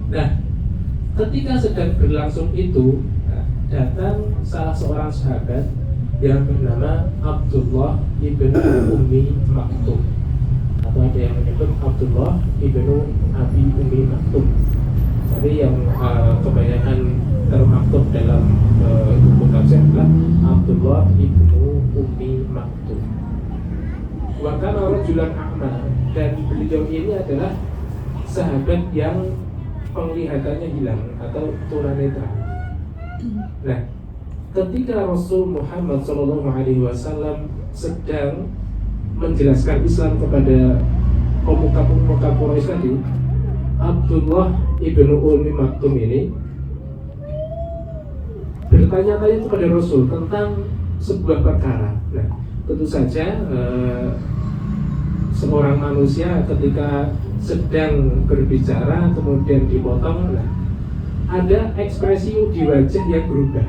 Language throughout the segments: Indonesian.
Nah, ketika sedang berlangsung itu, datang salah seorang sahabat yang bernama Abdullah ibnu Ummi Maktum, atau ada yang menyebut Abdullah ibnu Abi Ummi Maktum. Tapi yang kebanyakan termaktub dalam buku tafsir adalah Abdullah ibnu Ummi Maktum. Bahkan orang jualan a'ma, dan beliau ini adalah sahabat yang penglihatannya hilang atau tunanetra. Nah, ketika Rasul Muhammad SAW sedang menjelaskan Islam kepada pemuka-pemuka Quraisy tadi, Abdullah ibnu Ummi Maktum ini bertanya-tanya kepada Rasul tentang sebuah perkara. Nah, tentu saja seorang manusia ketika sedang berbicara kemudian dipotong, ada ekspresi di wajah yang berubah.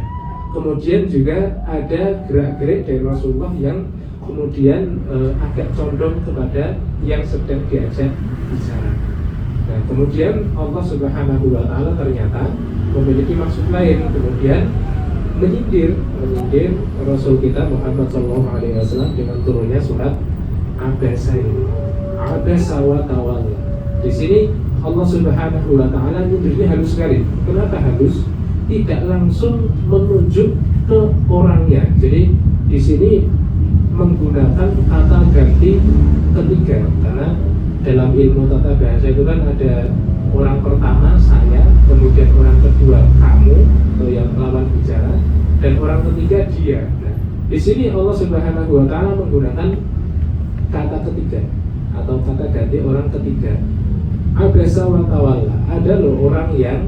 Kemudian juga ada gerak-gerik dari Rasulullah yang kemudian agak condong kepada yang sedang diajak bicara. Nah, kemudian Allah Subhanahu wa Ta'ala ternyata memiliki maksud lain, kemudian menyindir Rasul kita Muhammad SAW dengan turunnya surat Abasa ini. Abasa wa tawalla. Di sini Allah Subhanahu wa Ta'ala nyindirnya halus sekali. Kenapa halus? Tidak langsung menunjuk ke orangnya. Jadi di sini menggunakan kata ganti ketiga, karena dalam ilmu tata bahasa itu kan ada orang pertama saya, kemudian orang kedua kamu atau yang lawan bicara, dan orang ketiga dia. Nah, di sini Allah Subhanahu wa Ta'ala menggunakan kata ketiga atau kata ganti orang ketiga. Abasa wa tawalla. Ada loh orang yang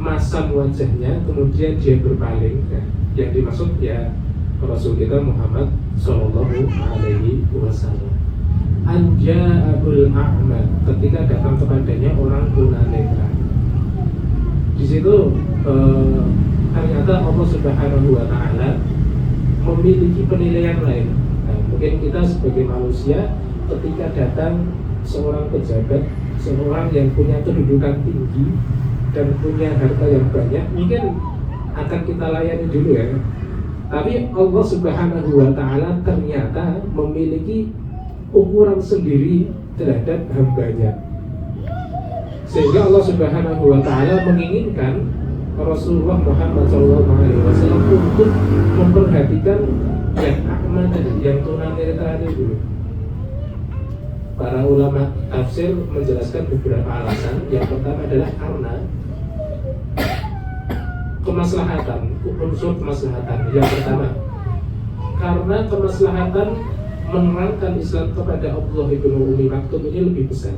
masam wajahnya kemudian dia berpaling. Nah, yang dimaksud ya Rasul kita Muhammad Sallallahu Alaihi Wasallam. Anja'abul a'ma, ketika datang kepadanya orang tunanetra. Di situ ternyata Allah Subhanahu wa Ta'ala memiliki penilaian lain. Nah, mungkin kita sebagai manusia ketika datang seorang pejabat, seorang yang punya kedudukan tinggi dan punya harta yang banyak, mungkin akan kita layani dulu ya. Tapi Allah Subhanahu wa Ta'ala ternyata memiliki ukuran sendiri terhadap hambanya, sehingga Allah Subhanahu wa Ta'ala menginginkan Rasulullah Muhammad SAW untuk memperhatikan yang a'ma tadi, yang tunanetra tadi dulu. Para ulama tafsir menjelaskan beberapa alasan. Yang pertama adalah karena kemaslahatan, unsur kemaslahatan. Yang pertama, karena kemaslahatan menerangkan Islam kepada Abdullah ibnu Ummi Maktum ini lebih besar.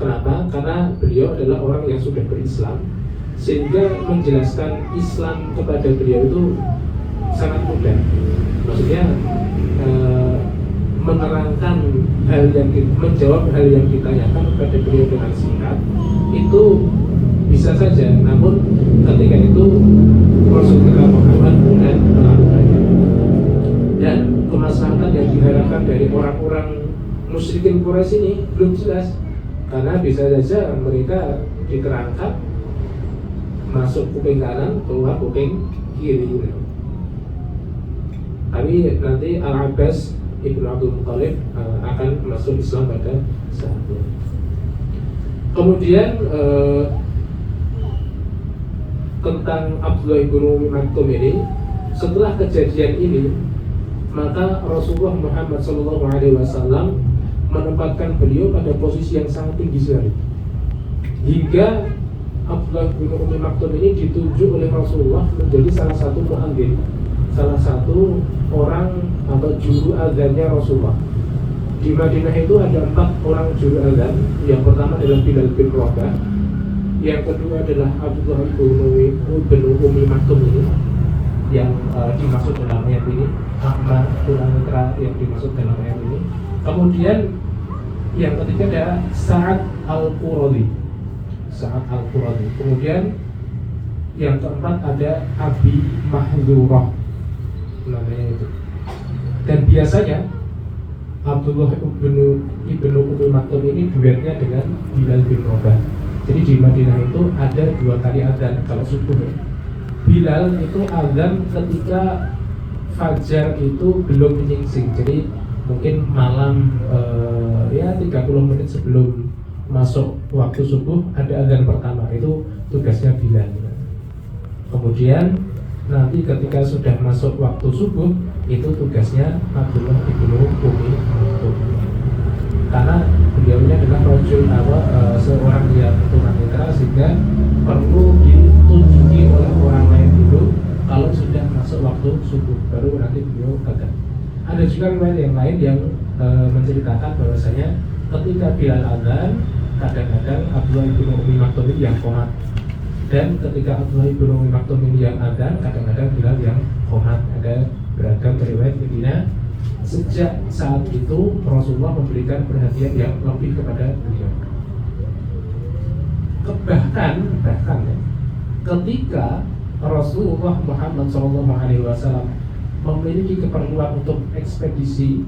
Kenapa? Karena beliau adalah orang yang sudah berislam, sehingga menjelaskan Islam kepada beliau itu sangat mudah. Maksudnya menerangkan hal yang menjawab hal yang ditanyakan kepada beliau dengan singkat itu bisa saja. Namun ketika itu Rasul kita Muhammad dan melakukannya, dan kemaslahatan yang diharapkan dari orang-orang musyrikin Quraisy ini belum jelas, karena bisa saja mereka diterangkan masuk kuping kanan, keluar kuping kiri. Tapi nanti Al-Abbas Ibnu Abdul Muthalib akan masuk Islam pada saat itu. Kemudian tentang Abdullah ibnu Ummi Maktum ini, setelah kejadian ini, maka Rasulullah Muhammad SAW menempatkan beliau pada posisi yang sangat tinggi sekali, hingga Abdullah bin Ummi Maktum ini ditunjuk oleh Rasulullah menjadi salah satu muadzin, salah satu orang atau juru azannya Rasulullah. Di Madinah itu ada 4 orang juru azan. Yang pertama adalah Bilal bin Rabah, yang kedua adalah Abdullah bin Ummi Maktum ini yang dimaksud dalam ayat ini, Ahmad tunanetra yang dimaksud dalam ayat ini. Kemudian yang ketiga adalah Sa'ad al-Quradi. Kemudian yang keempat ada Abi Mahdzurah namanya itu. Dan biasanya Abdullah ibnu Ummi Maktum ini duetnya dengan Bilal bin Rabah. Jadi di Madinah itu ada 2 kali adzan kalau subuh. Bilal itu adzan ketika fajar itu belum menyingsing. Jadi mungkin malam ya 30 menit sebelum masuk waktu subuh ada adzan pertama, itu tugasnya Bilal. Kemudian nanti ketika sudah masuk waktu subuh itu tugasnya Abdullah ibnu Umi Maktum. Karena beliau ini adalah seorang yang tunanetra, sehingga perlu ditunjuki oleh orang lain dulu kalau sudah masuk waktu subuh, baru nanti beliau gagal. Ada juga riwayat yang lain yang menceritakan bahwasanya ketika Bilal adzan, kadang-kadang Abdullah ibnu Umi Maktum ini yang qomat, dan ketika Abdullah ibnu Umi Maktum ini yang adzan, kadang-kadang Bilal yang qomat. Ada beragam riwayat. Intinya sejak saat itu Rasulullah memberikan perhatian yang lebih kepada beliau. Bahkan ya, ketika Rasulullah Muhammad SAW memiliki keperluan untuk ekspedisi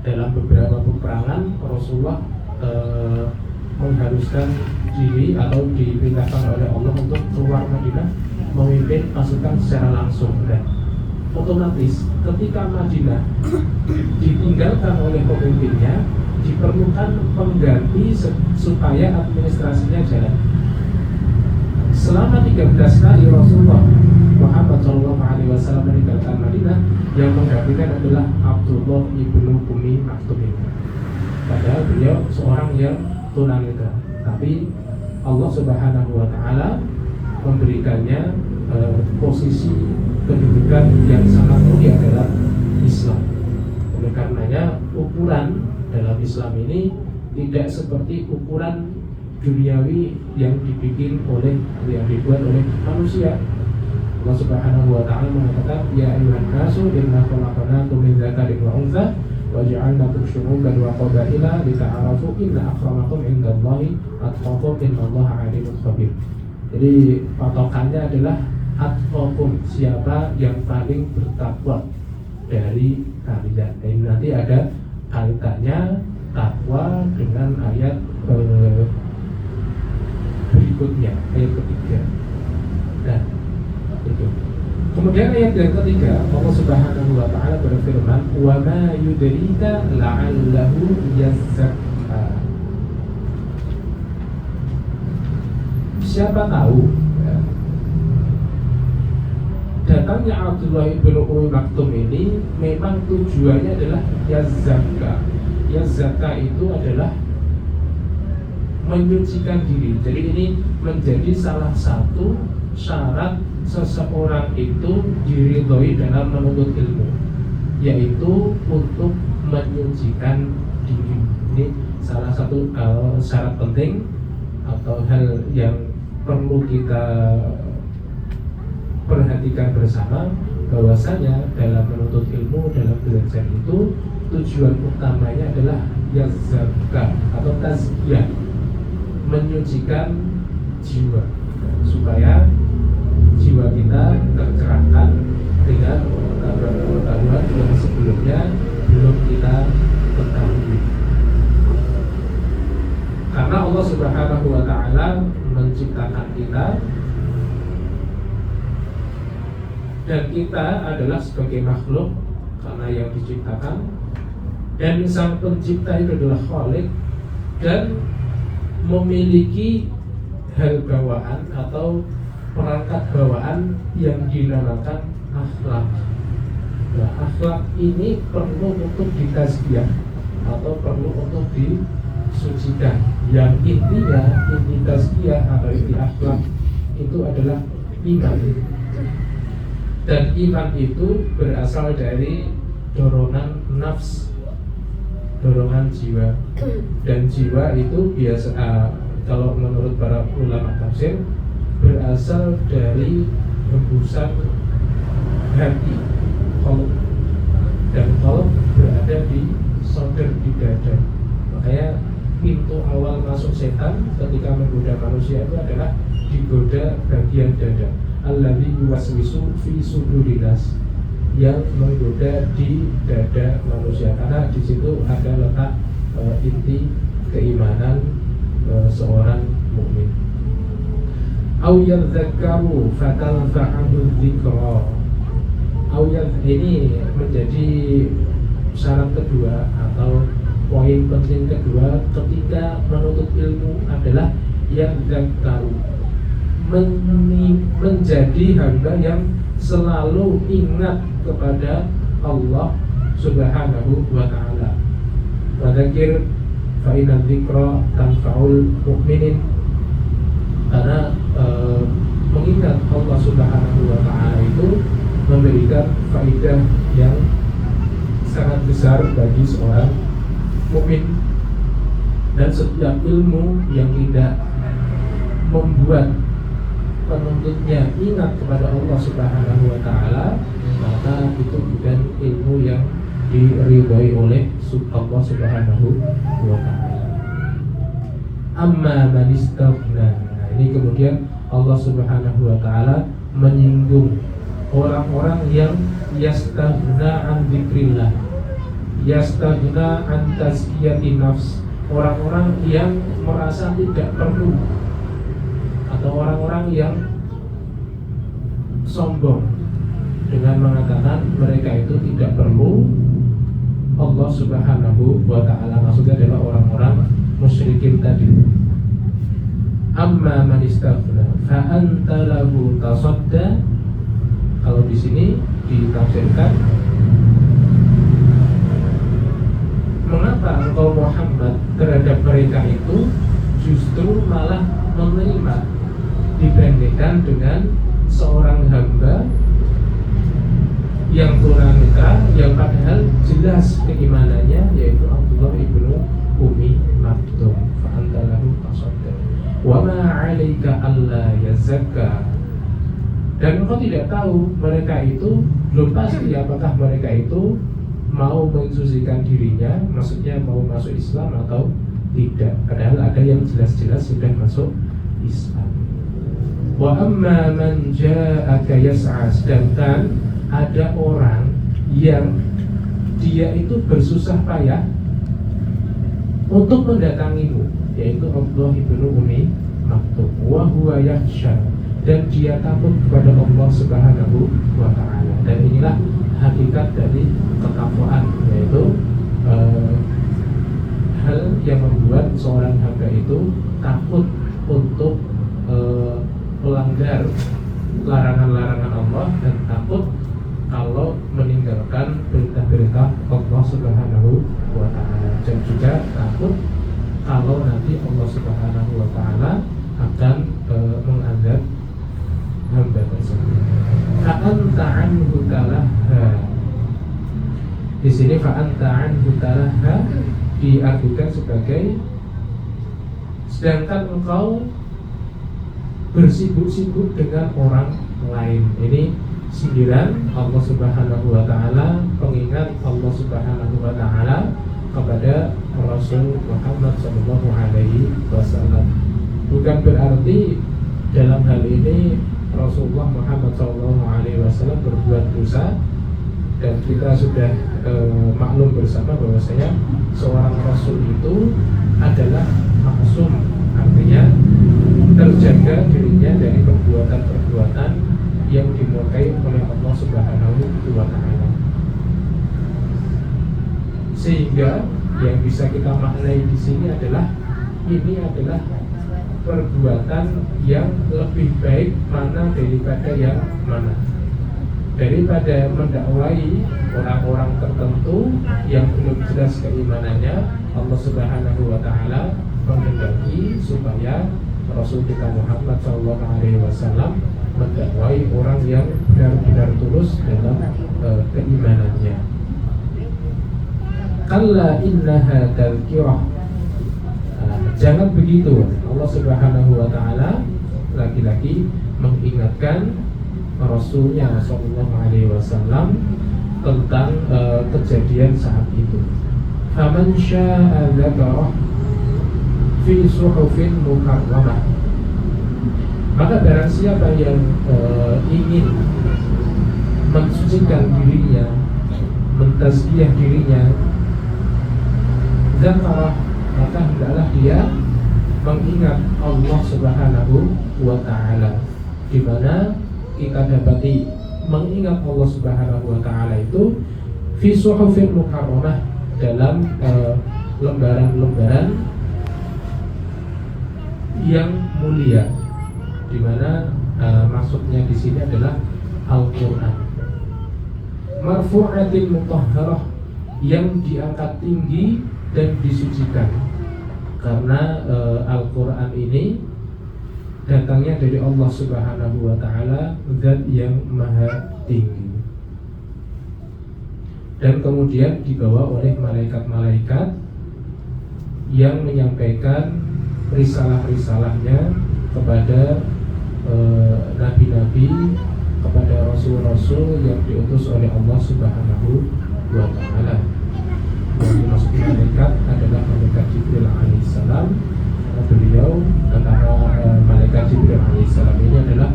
dalam beberapa peperangan, Rasulullah mengharuskan diri atau diperintahkan oleh Allah untuk keluar Madinah memimpin pasukan secara langsung. Dan otomatis ketika Madinah ditinggalkan oleh pemimpinnya, diperlukan pengganti supaya administrasinya jalan. Selama 13 kali Rasulullah Muhammad SAW meninggalkan Madinah, yang menggantikan adalah Abdullah ibnu Umi Maktum. Padahal beliau seorang yang tunanetra, tapi Allah Subhanahu wa Ta'ala memberikannya posisi kedudukan yang sangat mulia dalam Islam. Oleh karenanya ukuran dalam Islam ini tidak seperti ukuran duniawi yang dibuat oleh manusia. Allah Subhanahu wa Ta'ala mengatakan, ya ayyuhan nasu inna khalaqnakum min dzakarin wa untha wa ja'alnakum syu'uban wa qabaila lita'arafu inna akramakum indallahi atqakum innallaha 'alimun khabir. Jadi patokannya adalah atqakum, siapa yang paling bertakwa dari kalian. Ini nanti ada kaitannya takwa dengan ayat berikutnya, ayat ketiga. Dan itu. Kemudian ayat yang ketiga, Allah Subhanahu wa Ta'ala berfirman, wa ma yudrika la'allahu yazakka. Siapa tahu ya, datangnya Abdullah ibnu Umi Maktum ini memang tujuannya adalah yazakka. Yazakka itu adalah menyucikan diri. Jadi ini menjadi salah satu syarat seseorang itu diridhoi dalam menuntut ilmu, yaitu untuk menyucikan diri. Ini salah satu syarat penting atau hal yang perlu kita perhatikan bersama, bahwasanya dalam menuntut ilmu, dalam belajar itu tujuan utamanya adalah yazakka atau tazkiyah, menyucikan jiwa supaya jiwa kita tercerahkan dengan pengetahuan yang sebelumnya belum kita ketahui. Karena Allah Subhanahu wa Ta'ala menciptakan kita, dan kita adalah sebagai makhluk karena yang diciptakan, dan sang pencipta itu adalah Khalik, dan memiliki hal bawaan atau perangkat bawaan yang dinamakan akhlak. Nah, akhlak ini perlu untuk ditazkiyah atau perlu untuk disucikan. Yang intinya, inti tazkiyah atau inti akhlak itu adalah iman. Dan iman itu berasal dari dorongan nafs, dorongan jiwa. Dan jiwa itu biasa kalau menurut para ulama tafsir berasal dari hembusan hati, qalb, dan qalb berada di sodar, di dada. Makanya pintu awal masuk setan ketika menggoda manusia itu adalah digoda bagian dada. Alladzi yuwaswisu fi sudurinas, yang menggoda di dada manusia, karena di situ ada letak inti keimanan seorang mukmin. Au yadzakkaru fatanfa'ahu dzikra. Ini menjadi syarat kedua atau poin penting kedua ketika menuntut ilmu adalah yadzakkaru, menjadi hamba yang selalu ingat kepada Allah Subhanahu wa ta'ala. Wadzakir fa inna dzikra tanfa'ul mu'minin, karena mengingat Allah Subhanahu wa ta'ala itu memberikan faedah yang sangat besar bagi seorang mukmin. Dan setiap ilmu yang tidak membuat penuntutnya ingat kepada Allah Subhanahu wa ta'ala, maka itu bukan ilmu yang diridhai oleh Allah Subhanahu wa ta'ala. Amma man istaghna. Ini kemudian Allah Subhanahu wa ta'ala menyinggung orang-orang yang yastaghna an dzikrillah, yastaghna an tazkiyati nafs, orang-orang yang merasa tidak perlu, atau orang-orang yang sombong dengan mengatakan mereka itu tidak perlu Allah Subhanahu wa ta'ala. Maksudnya adalah orang-orang musyrikin tadi. Amma man istaghna fa anta lahu tasadda. Kalau di sini ditafsirkan, mengapa engkau Muhammad terhadap mereka itu justru malah menerima dibandingkan dengan seorang hamba yang tunanetra, yang padahal jelas keimanannya, yaitu Abdullah ibnu Ummi Maktum. Fa anta lahu tasadda wa ma 'alaika alla yazakka. Dan engkau tidak tahu mereka itu, belum pasti apakah mereka itu mau mensucikan dirinya, maksudnya mau masuk Islam atau tidak. Padahal ada yang jelas-jelas sudah masuk Islam. Wa amma man ja'aka yas'a, sedangkan ada orang yang dia itu bersusah payah untuk mendatangimu, yaitu Abdullah ibnu Ummi Maktum. Wa huwa yakhsha, dan dia takut kepada Allah Subhanahu wa ta'ala. Dan inilah hakikat dari ketakwaan, yaitu hal yang membuat seorang hamba itu takut untuk melanggar larangan-larangan Allah, dan takut kalau meninggalkan perintah-perintah Allah Subhanahu wa ta'ala, dan juga takut kalau nanti Allah Subhanahu wa ta'ala akan mengazab hamba tersebut. Fa'anta anhu talaha. Di sini fa'anta anhu talaha diartikan sebagai sedangkan engkau bersibuk-sibuk dengan orang lain. Ini sindiran Allah Subhanahu wa ta'ala, pengingat Allah Subhanahu wa ta'ala kepada Rasul Muhammad sallallahu alaihi wasallam. Bukan berarti dalam hal ini Rasulullah Muhammad sallallahu alaihi wasallam berbuat dosa, dan kita sudah maklum bersama bahwasanya seorang rasul itu adalah maksum, artinya terjaga dirinya dari perbuatan-perbuatan yang dimurkai oleh Allah Subhanahu wa ta'ala. Sehingga yang bisa kita maknai di sini adalah ini adalah perbuatan yang lebih baik mana daripada yang mana, daripada mendakwai orang-orang tertentu yang belum jelas keimanannya. Allah Subhanahu wa ta'ala menghendaki supaya Rasul kita Muhammad sallallahu alaihi wasallam mendakwai orang yang benar-benar tulus dalam keimanannya. Kalla innaha tadhkirah. Jangan begitu. Allah Subhanahu wa ta'ala lagi-lagi mengingatkan Rasulnya sallallahu alaihi wasallam tentang kejadian saat itu. Faman syaa'a dzakarah fi suhufin mukarramah. Maka barang siapa yang ingin mensucikan dirinya, mentazkiyah dirinya, zakarah, maka hendaklah dia mengingat Allah Subhanahu wa Ta'ala, di mana kita dapati mengingat Allah Subhanahu wa Ta'ala itu fi suhufin mukarramah, dalam lembaran-lembaran yang mulia, di mana maksudnya di sini adalah Al-Qur'an. Marfu'atin mutahharah, yang diangkat tinggi dan disucikan, karena Al-Qur'an ini datangnya dari Allah Subhanahu wa Ta'ala, zat yang maha tinggi, dan kemudian dibawa oleh malaikat-malaikat yang menyampaikan risalah-risalahnya kepada nabi-nabi, kepada rasul-rasul yang diutus oleh Allah Subhanahu wa Ta'ala. Yang dimaksud malaikat adalah malaikat Jibril alaihissalam. Beliau, antara malaikat Jibril alaihissalam ini adalah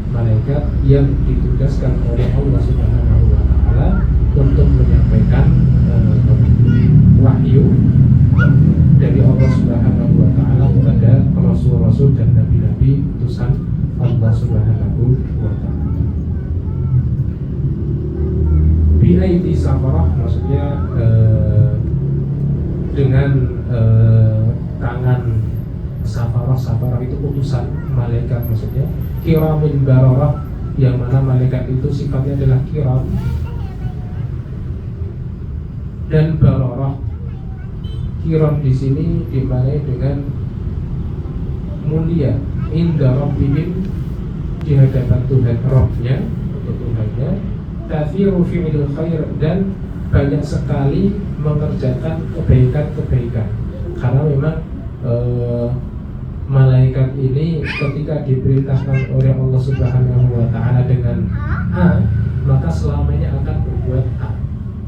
malaikat yang ditugaskan oleh Allah Subhanahu wa Ta'ala untuk menyampaikan wahyu dari Allah Subhanahu wa Ta'ala kepada rasul-rasul dan nabi-nabi utusan Allah Subhanahu wa Ta'ala. Bi'aidi safarah, maksudnya dengan tangan safarah. Safarah itu utusan malaikat, maksudnya kiramin bararah, yang mana malaikat itu sifatnya adalah kiram dan bararah. Kiram di sini dimaknai dengan mulia, inda rabbihim, di hadapan Tuhan Rabbnya, untuk Tuhannya, kathiru fi'il khair, dan banyak sekali mengerjakan kebaikan-kebaikan. Karena memang malaikat ini ketika diperintahkan oleh Allah Subhanahu wa Ta'ala dengan A, maka selamanya akan berbuat A.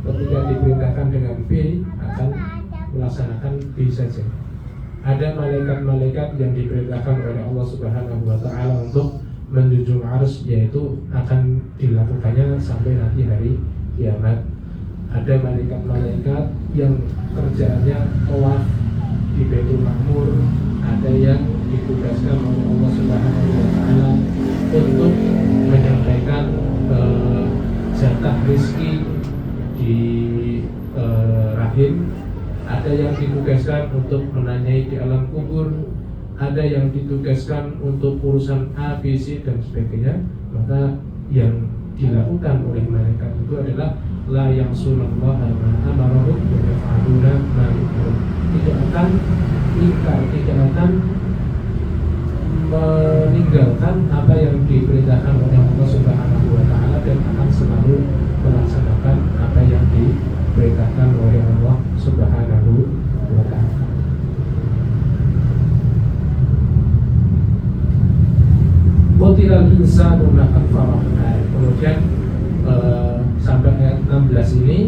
Ketika diperintahkan dengan B, akan melaksanakan B saja. Ada malaikat-malaikat yang diperintahkan oleh Allah Subhanahu wa Ta'ala untuk menjunjung arsy, yaitu akan dilakukannya sampai nanti hari kiamat. Ada malaikat-malaikat yang kerjaannya tawaf di Baitul Ma'mur, ada yang ditugaskan oleh Allah Subhanahu wa Ta'ala untuk menyampaikan jatah rezeki di rahim, ada yang ditugaskan untuk menanyai di alam kubur, ada yang ditugaskan untuk urusan A, B, C dan sebagainya. Maka yang dilakukan oleh malaikat itu adalah la ya'sunallaha ma amarahum wa yaf'aluna ma yu'marun. Tidak akan ingkar, tidak akan meninggalkan apa yang diperintahkan oleh Allah Subhanahu wa Ta'ala, dan akan selalu melaksanakan apa yang diperintahkan oleh Allah Subhanahu wa Ta'ala. Qatilal insanu ma akfarah. Kemudian sampai ayat 16 ini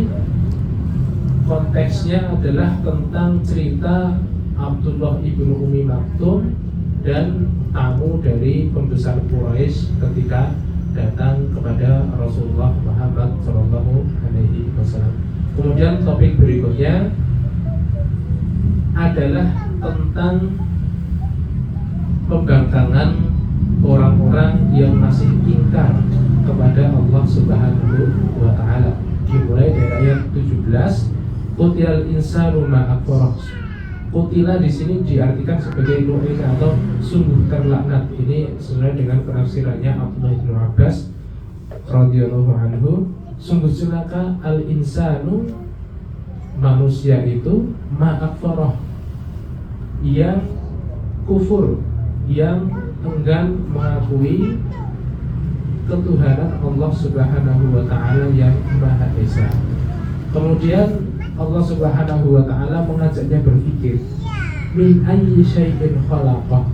konteksnya adalah tentang cerita Abdullah ibnu Umi Maktum dan tamu dari pembesar Quraisy ketika datang kepada Rasulullah Muhammad Shallallahu Alaihi Wasallam. Kemudian topik berikutnya adalah tentang pembangkangan orang-orang yang masih ingkar kepada Allah Subhanahu wa Ta'ala. Dimulai dari ayat 17, Qutilal insanu ma akfarah. Qutila di sini diartikan sebagai lu'ina atau sungguh terlaknat. Ini sesuai dengan penafsirannya Abdullah bin Abbas radhiyallahu anhu. Sungguh celaka al-insanu, manusia itu, ma akfarah, yang kufur, yang enggan mengakui ketuhanan Allah Subhanahu wa Ta'ala yang Maha Esa. Kemudian Allah Subhanahu wa Ta'ala mengajaknya berpikir, min ayyi syai'in khalaqah.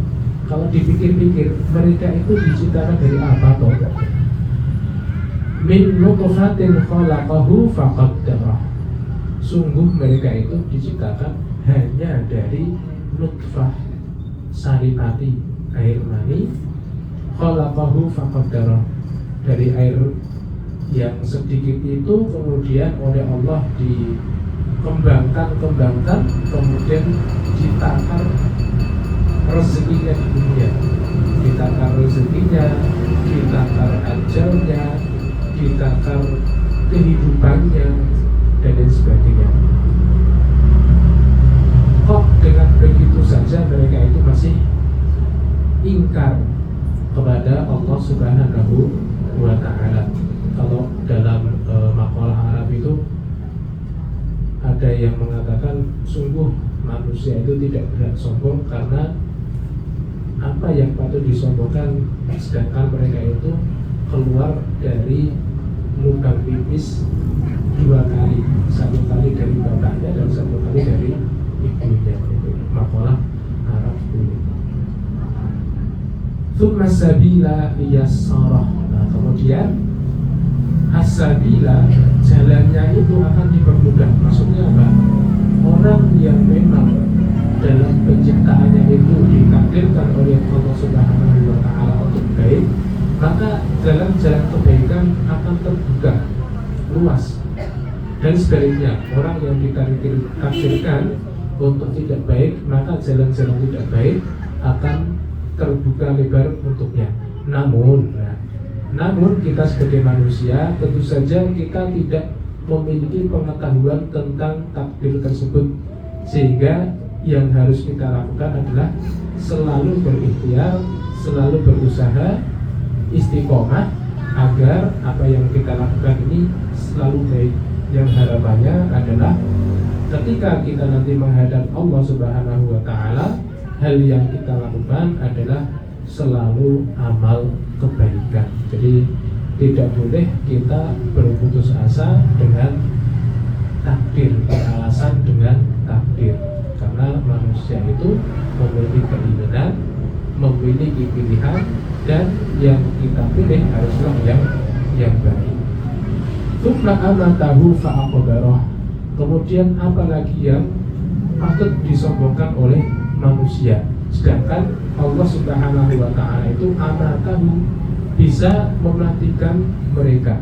Kalau dipikir-pikir, mereka itu diciptakan dari apa toh? Min nutfatin khalaqahu faqaddarah. Sungguh mereka itu diciptakan hanya dari nutfah, saripati, air mani, khalaqahu faqaddarah, dari air yang sedikit itu kemudian oleh Allah dikembangkan, kemudian ditakar rezekinya di dunia, ditakar rezekinya, ditakar ajalnya, ditakar kehidupannya, dan lain sebagainya. Kok dengan begitu saja mereka itu masih ingkar kepada Allah Subhanahu wa Ta'ala. Kalau dalam makalah Arab itu ada yang mengatakan sungguh manusia itu tidak berhak sombong karena apa yang patut disombongkan, sedangkan mereka itu keluar dari lubang pipis 2 kali, 1 kali dari bapaknya dan 1 kali dari ibunya. Itu makalah Arab dulu. Tsumma sabila yassarah. Nah, kemudian as-sabila, jalannya itu akan dipermudah. Maksudnya apa? Orang yang memang dalam penciptaannya itu ditakdirkan oleh Allah Subhanahu wa Ta'ala untuk baik, maka jalan-jalan kebaikan akan terbuka luas. Dan sebaliknya, orang yang ditakdirkan untuk tidak baik, maka jalan-jalan tidak baik akan terbuka lebar untuknya. Namun kita sebagai manusia tentu saja kita tidak memiliki pengetahuan tentang takdir tersebut, sehingga yang harus kita lakukan adalah selalu berikhtiar, selalu berusaha istiqomah agar apa yang kita lakukan ini selalu baik. Yang harapannya adalah ketika kita nanti menghadap Allah Subhanahu wa Ta'ala, hal yang kita lakukan adalah selalu amal kebaikan. Jadi tidak boleh kita berputus asa dengan takdir, beralasan dengan takdir. Karena manusia itu memiliki keinginan, memiliki pilihan, dan yang kita pilih haruslah yang baik. Tsumma amatahu fa'aqbarah. Kemudian apalagi yang patut disombongkan oleh manusia, sedangkan Allah Subhanahu wa Ta'ala itu amatahu, bisa mematikan mereka.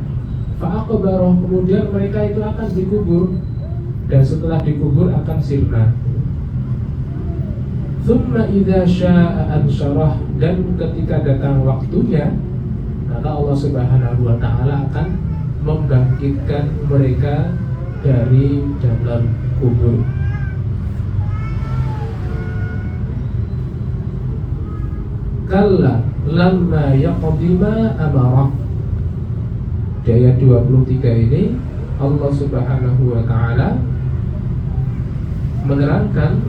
Fa'aqbarah, kemudian mereka itu akan dikubur, dan setelah dikubur akan sirna. Tsumma idza syaa'a ansyarah, dan ketika datang waktunya, maka Allah Subhanahu wa Ta'ala akan membangkitkan mereka dari dalam kubur. Kalla lamma yaqdima amarah. Di ayat 23 ini Allah Subhanahu wa Ta'ala menerangkan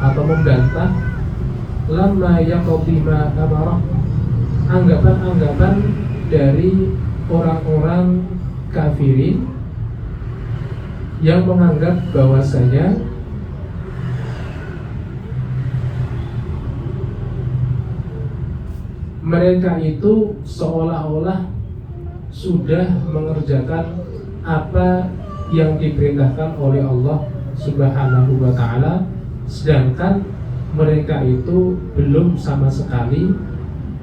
atau membantah lamma yaqdima amarah, anggapan-anggapan dari orang-orang kafirin yang menganggap bahwasanya mereka itu seolah-olah sudah mengerjakan apa yang diperintahkan oleh Allah Subhanahu wa Ta'ala, sedangkan mereka itu belum sama sekali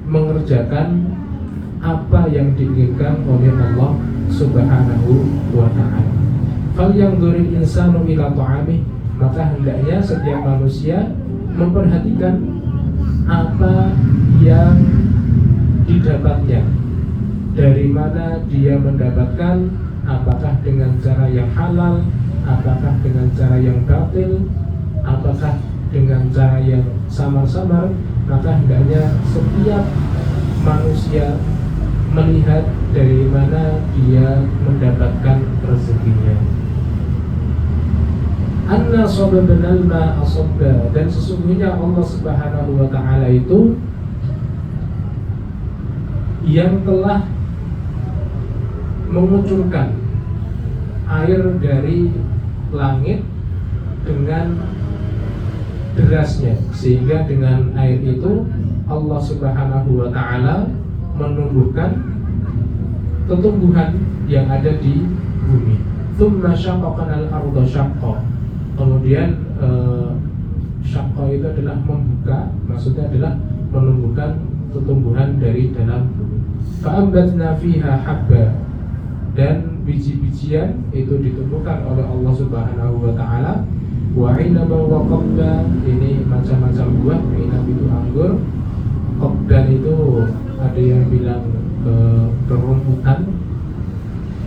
mengerjakan apa yang diinginkan oleh Allah Subhanahu wa Ta'ala. Falyanzuril insanu ila ta'amih, maka hendaknya setiap manusia memperhatikan apa yang didapatnya, dari mana dia mendapatkan, apakah dengan cara yang halal, apakah dengan cara yang batil, apakah dengan cara yang samar-samar. Maka hendaknya setiap manusia melihat dari mana dia mendapatkan rezekinya. Anna sababnal ma'a sabba, dan sesungguhnya Allah Subhanahu wa Ta'ala itu yang telah mengucurkan air dari langit dengan derasnya, sehingga dengan air itu Allah Subhanahu wa Ta'ala menumbuhkan tumbuhan yang ada di bumi. Tsumma syaqqaqnal arda syaqqa. Kemudian syaqqa itu adalah membuka, maksudnya adalah menumbuhkan tumbuhan dari dalam bumi. Fa'ambatna fiha habba, dan biji-bijian itu ditumbuhkan oleh Allah Subhanahu wa Ta'ala Wa inaban wa qobba, ini macam-macam buah. Inab itu anggur, qobban itu ada yang bilang rumputan.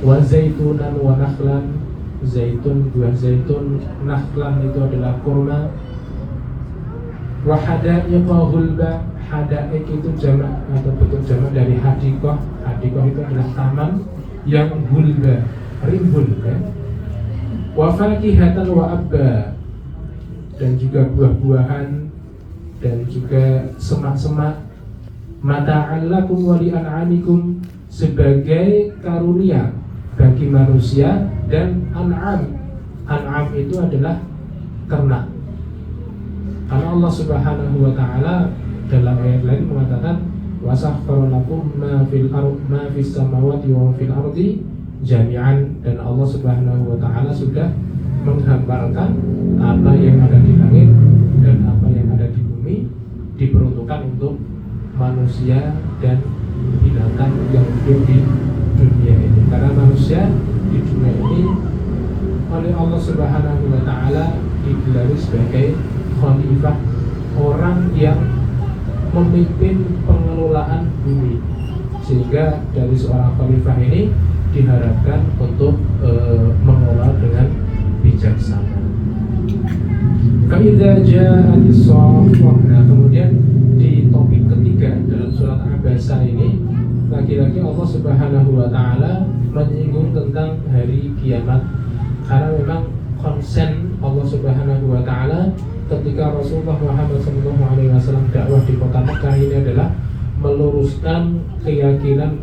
Wa zaitunan wa nakhlan, zaitun, buah zaitun. Nakhlan itu adalah kurma. Wa hadaiqa hulba, hadaik itu jamak atau bentuk jamak dari hadiqah. Hadiqah itu adalah taman yang hulba, rimbun ya. Wa fakihatan wa abba, dan juga buah-buahan dan juga semak-semak. Mata'an lakum wa li'an'amikum, sebagai karunia bagi manusia dan an'am. An'am itu adalah ternak. Karena Allah Subhanahu wa taala dalam ayat lain mengatakan wasakhkhara lakum ma fis samawati wa fil ardi jami'an, dan Allah Subhanahu wa taala sudah menghamparkan apa yang ada di langit dan apa yang ada di bumi, diperuntukkan untuk manusia dan binatang yang hidup di dunia ini. Karena manusia di dunia ini oleh Allah Subhanahu wa taala digelari sebagai khalifah, orang yang memimpin pengelolaan bumi. Sehingga dari seorang khalifah ini diharapkan untuk mengelola dengan bijaksana. Fa'idza ja'atis shaqqah. Nah, kemudian di topik ketiga dalam surat Abasa ini, lagi-lagi Allah Subhanahu wa taala menyinggung tentang hari kiamat. Karena memang konsen Allah Subhanahu wa taala ketika Rasulullah Muhammad SAW dakwah di kota Mekah ini adalah meluruskan keyakinan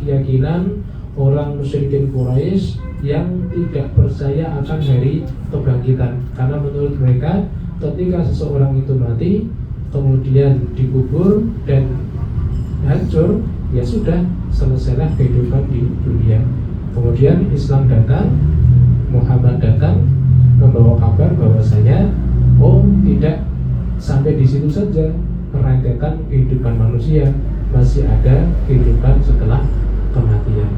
orang musyrikin Quraisy yang tidak percaya akan hari kebangkitan. Karena menurut mereka ketika seseorang itu mati kemudian dikubur dan hancur, ya sudah, selesailah kehidupan di dunia. Kemudian Islam datang, Muhammad datang membawa kabar bahwasanya tidak sampai di situ saja rentetan kehidupan manusia, masih ada kehidupan setelah kematian.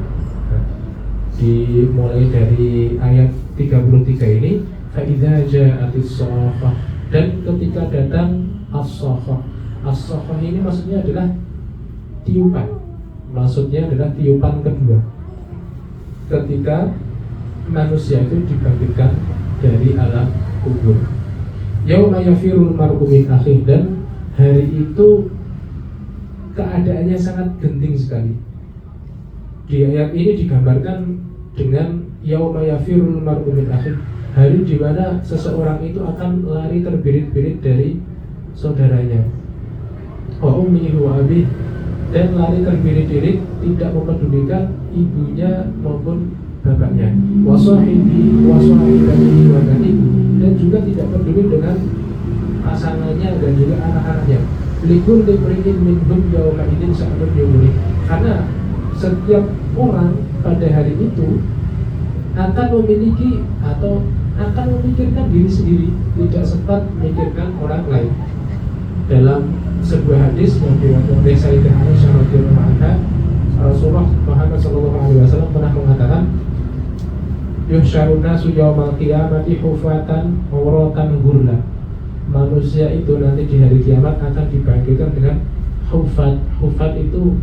Dimulai dari ayat 33 ini, fa'idza ja'atis shaqqah, dan ketika datang as-shaqqah. As-shaqqah ini maksudnya adalah tiupan. Maksudnya adalah tiupan kedua. Ketika manusia itu dibangkitkan dari alam kubur. Yauma yafirul mar'u min akhih, dan hari itu keadaannya sangat genting sekali. Di ayat ini digambarkan dengan yauma yafirul mar'u min akhih, hari di mana seseorang itu akan lari terbirit-birit dari saudaranya. Wa ummihi wa abih, dan lari terbirit-birit tidak mempedulikan ibunya maupun bapaknya. Wa sahibi wa sahibatihi wa banihi, dan juga tidak peduli dengan pasangannya dan juga anak-anaknya. Likul limri'in minhum yawma idzin sha'nun yughni, karena setiap orang pada hari itu akan memiliki atau akan memikirkan diri sendiri, tidak sempat memikirkan orang lain. Dalam sebuah hadis yang diriwayatkan oleh Sayyidah Aisyah radhiyallahu anha, Rasulullah Muhammad SAW pernah mengatakan, yuhsyarun nasu yaumal qiyamati hufatan uratan ghurla. Manusia itu nanti di hari kiamat akan dibangkitkan dengan hufat. Hufat itu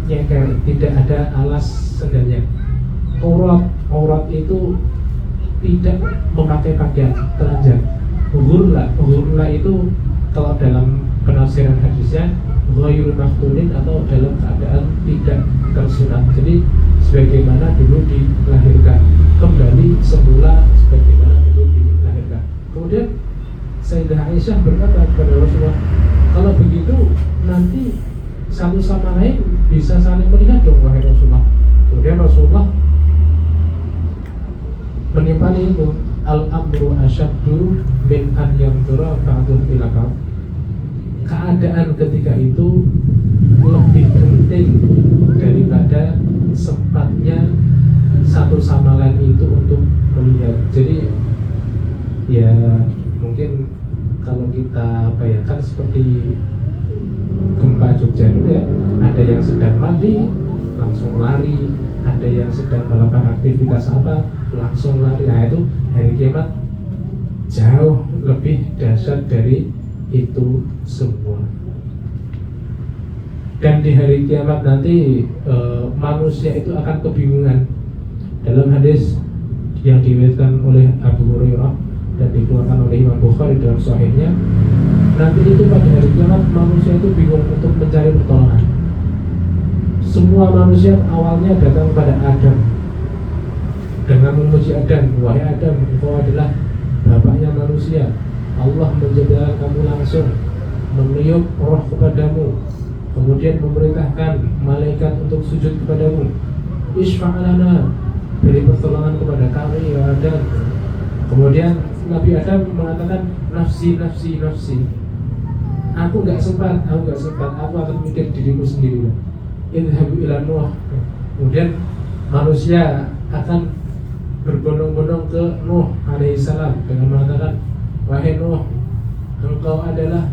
nyeker, tidak ada alas sendalnya. Aurat itu tidak memakai pakaian, telanjang. Ghurla itu kalau dalam penafsiran hadisnya ghairul maftunin, atau dalam keadaan tidak tersunat. Jadi sebagaimana dulu dilahirkan, kembali semula sebagaimana dulu dilahirkan. Kemudian Sayyidah Aisyah berkata kepada Rasulullah, kalau begitu nanti satu sama lain bisa saling melihat dong wahai Rasulullah. Kemudian Rasulullah menimpali itu, al-amru asyaddu min an yanzura ba'dun ila ba'd. Keadaan ketika itu lebih penting daripada sempatnya satu sama lain itu untuk melihat. Jadi ya mungkin kalau kita bayangkan seperti gempa Jogja itu ya, ada yang sedang mandi langsung lari, ada yang sedang melakukan aktivitas apa langsung lari. Nah itu hari kiamat jauh lebih dahsyat dari itu semua. Dan di hari kiamat nanti manusia itu akan kebingungan. Dalam hadis yang diriwayatkan oleh Abu Hurairah dan dikeluarkan oleh Imam Bukhari dalam sahihnya, nanti itu pada hari kiamat manusia itu bingung untuk mencari pertolongan. Semua manusia awalnya datang pada Adam dengan memuji Adam, wahai Adam, engkau adalah bapaknya manusia. Allah menciptakan kamu langsung, meniup roh kepadamu, kemudian memerintahkan malaikat untuk sujud kepadamu. Isfa'alana, beri pertolongan kepada kami ya Adam. Kemudian Nabi Adam mengatakan, nafsi, nafsi, nafsi. Aku gak sempat, aku akan mikir diriku sendiri. Idhabu ila Nuh. Kemudian manusia akan berbondong-bondong ke Nuh alaihissalam dengan mengatakan, wahai Nuh, engkau adalah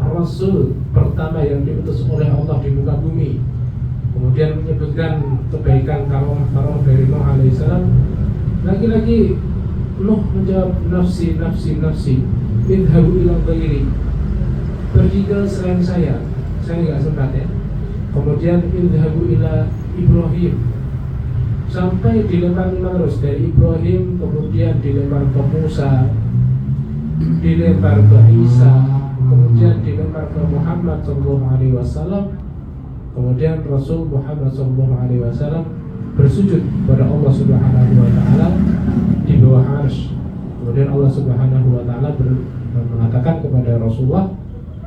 Rasul pertama yang diutus oleh Allah di muka bumi. Kemudian menyebutkan kebaikan karomah dari Nuh alaihissalam. Lagi-lagi Nuh menjawab, nafsi, nafsi, nafsi. Idhabu ila ghairi, pergi ke selain saya nggak sempat ya. Kemudian idhabu ila Ibrahim, sampai dilempar terus dari Ibrahim, kemudian dilempar ke Musa, dilempar ke Isa, kemudian dilempar ke Muhammad SAW. Kemudian Rasul Muhammad SAW bersujud kepada Allah Subhanahu wa Ta'ala di bawah arsy. Kemudian Allah Subhanahu wa Ta'ala mengatakan kepada Rasulullah,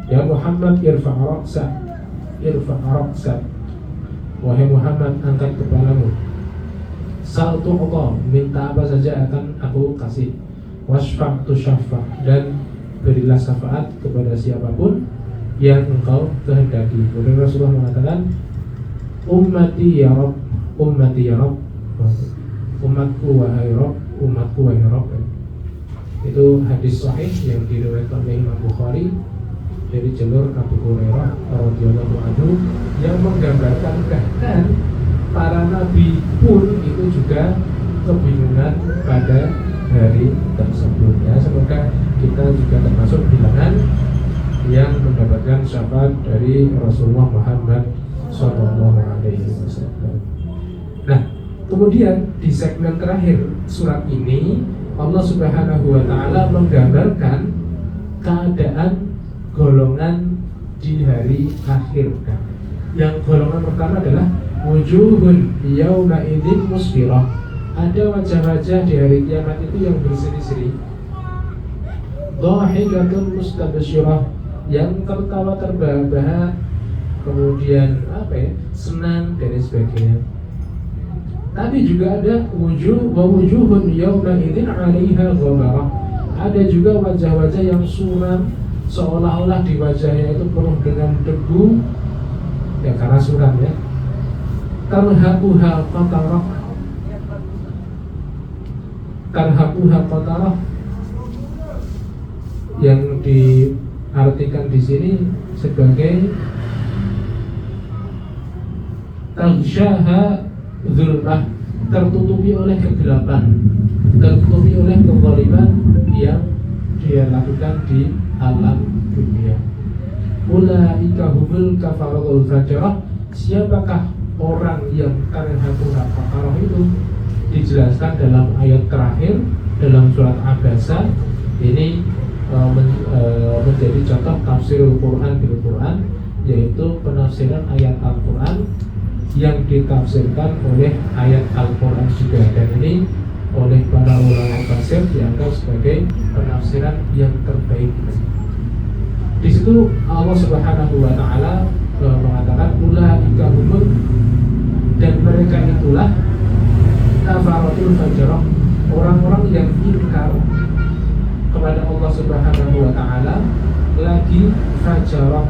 ya Muhammad, irfa' ra'sak, wahai Muhammad, angkat kepalamu. Sal tu'ta, minta apa saja akan aku kasih. Wasfa' tusyaffa, dan berilah syafaat kepada siapapun yang engkau kehendaki. Kemudian Rasulullah mengatakan, ummati ya Rabb, ummati ya Rabb, umatku wahai Rabb, umatku wahai Rabb. Itu hadis sahih yang diriwayatkan oleh Imam Bukhari dari jalur Abu Hurairah radhiyallahu anhu, yang menggambarkan bahkan para nabi pun itu juga kebingungan pada hari tersebut. Ya, semoga kita juga termasuk bilangan yang mendapatkan syafaat dari Rasulullah Muhammad SAW. Nah, kemudian di segmen terakhir surat ini Allah Subhanahu wa Ta'ala menggambarkan keadaan golongan di hari akhir. Yang golongan pertama adalah wujuhun yauma idzin musfirah. Ada wajah-wajah di hari kiamat itu yang berseri-seri. Dhahikatun mustabsyirah, yang tertawa terbahak-bahak, kemudian senang dan sebagainya. Tapi juga ada wujuhun yauma idzin 'alaiha ghabarah. Ada juga wajah-wajah yang suram, seolah-olah di wajahnya itu penuh dengan debu, ya karena suram ya. Tarhaquha qatarah, yang diartikan di sini sebagai taghsyaha zulmah, tertutupi oleh kegelapan, tertutupi oleh kezaliman yang dia lakukan di alam dunia. Ulaika humul kafaratul fajarah. Siapakah orang yang tarhaquha qatarah itu? Dijelaskan dalam ayat terakhir dalam surat Abasa. Ini menjadi contoh tafsirul Quran bil Quran, yaitu penafsiran ayat Al-Quran yang ditafsirkan oleh ayat Al-Quran juga. Dan ini oleh para ulama tafsir dianggap sebagai penafsiran yang terbaik. Di situ Allah Subhanahu wa Ta'ala mengatakan ulaika humul, dan mereka itulah kafaratul fajarah, orang-orang yang ingkar kepada Allah Subhanahu wa Ta'ala. Lagi fajarah,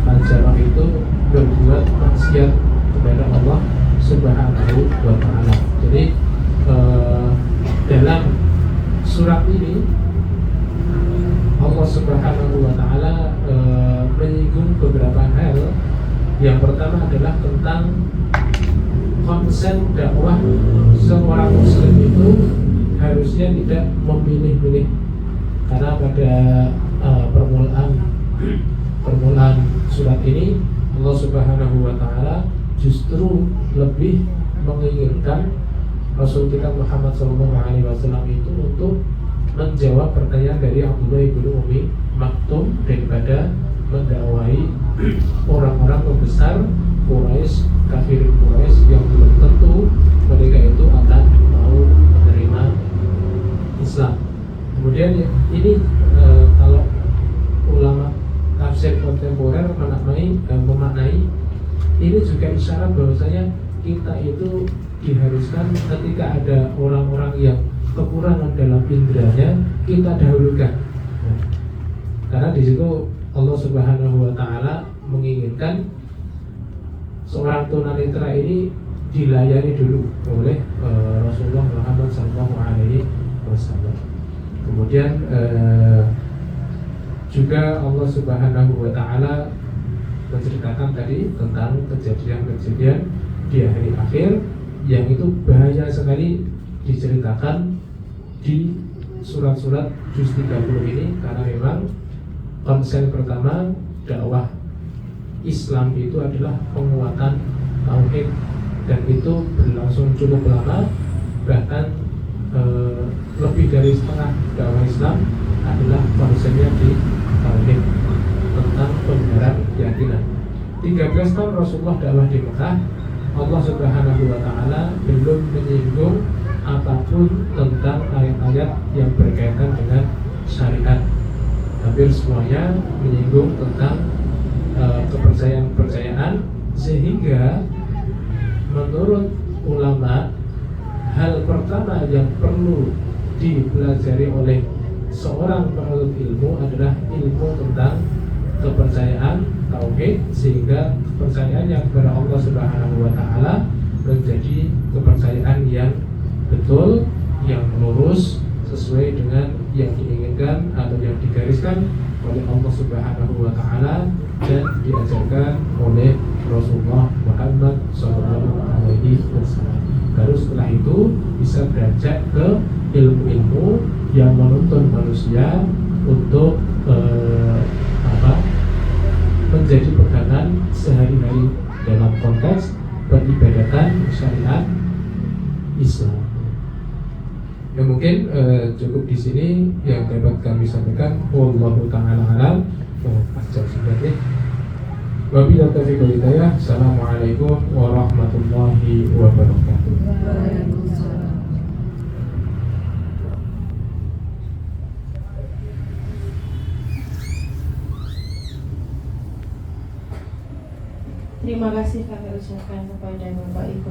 fajarah itu berbuat maksiat kepada Allah Subhanahu wa Ta'ala. Jadi dalam surat ini Allah Subhanahu wa Ta'ala menyinggung beberapa hal. Yang pertama adalah tentang konsen dakwah seorang muslim itu harusnya tidak memilih-milih, karena pada permulaan surat ini Allah Subhanahu wa Ta'ala justru lebih menginginkan Rasul kita Muhammad SAW itu untuk menjawab pertanyaan dari Abdullah bin Umi Maktum daripada mendakwahi orang-orang pembesar Quraisy, kafir Quraisy yang belum tentu mereka itu akan mau menerima Islam. Kemudian ini kalau ulama tafsir kontemporer memaknai ini juga isyarat bahwasanya kita itu diharuskan ketika ada orang-orang yang kekurangan dalam indranya kita dahulukan. Karena di situ Allah Subhanahu wa Ta'ala menginginkan seorang tunanetra ini dilayani dulu oleh Rasulullah Muhammad SAW. Kemudian juga Allah Subhanahu wa Ta'ala menceritakan tadi tentang kejadian-kejadian di hari akhir yang itu bahaya sekali diceritakan di surat-surat juz 30 ini, karena memang konsen pertama dakwah Islam itu adalah penguatan tauhid, dan itu berlangsung cukup lama, bahkan lebih dari setengah dakwah Islam adalah konsennya di tauhid tentang pembenaran keyakinan. 13 tahun Rasulullah dakwah di Mekah, Allah Subhanahu wa Ta'ala belum menyinggung apapun tentang ayat-ayat yang berkaitan dengan syariat. Hampir semuanya menyinggung tentang kepercayaan-kepercayaan, sehingga menurut ulama hal pertama yang perlu dipelajari oleh seorang penuntut ilmu adalah ilmu tentang kepercayaan tauhid, sehingga kepercayaannya kepada Allah Subhanahu wa Ta'ala menjadi kepercayaan yang betul, yang lurus, sesuai dengan yang diinginkan atau yang digariskan oleh Allah Subhanahu wa Ta'ala dan diajarkan oleh Rasulullah Muhammad SAW. Baru setelah itu bisa beranjak ke ilmu-ilmu yang menuntun manusia untuk menjadi pegangan sehari-hari dalam konteks peribadatan syariat Islam. Ya mungkin cukup di sini yang dapat kami sampaikan. Wallahu ta'ala alam. Asal sebenarnya. Wabillahi taufiq wal hidayah. Assalamualaikum warahmatullahi wabarakatuh. Terima kasih kami ucapkan kepada Bapak Ibu.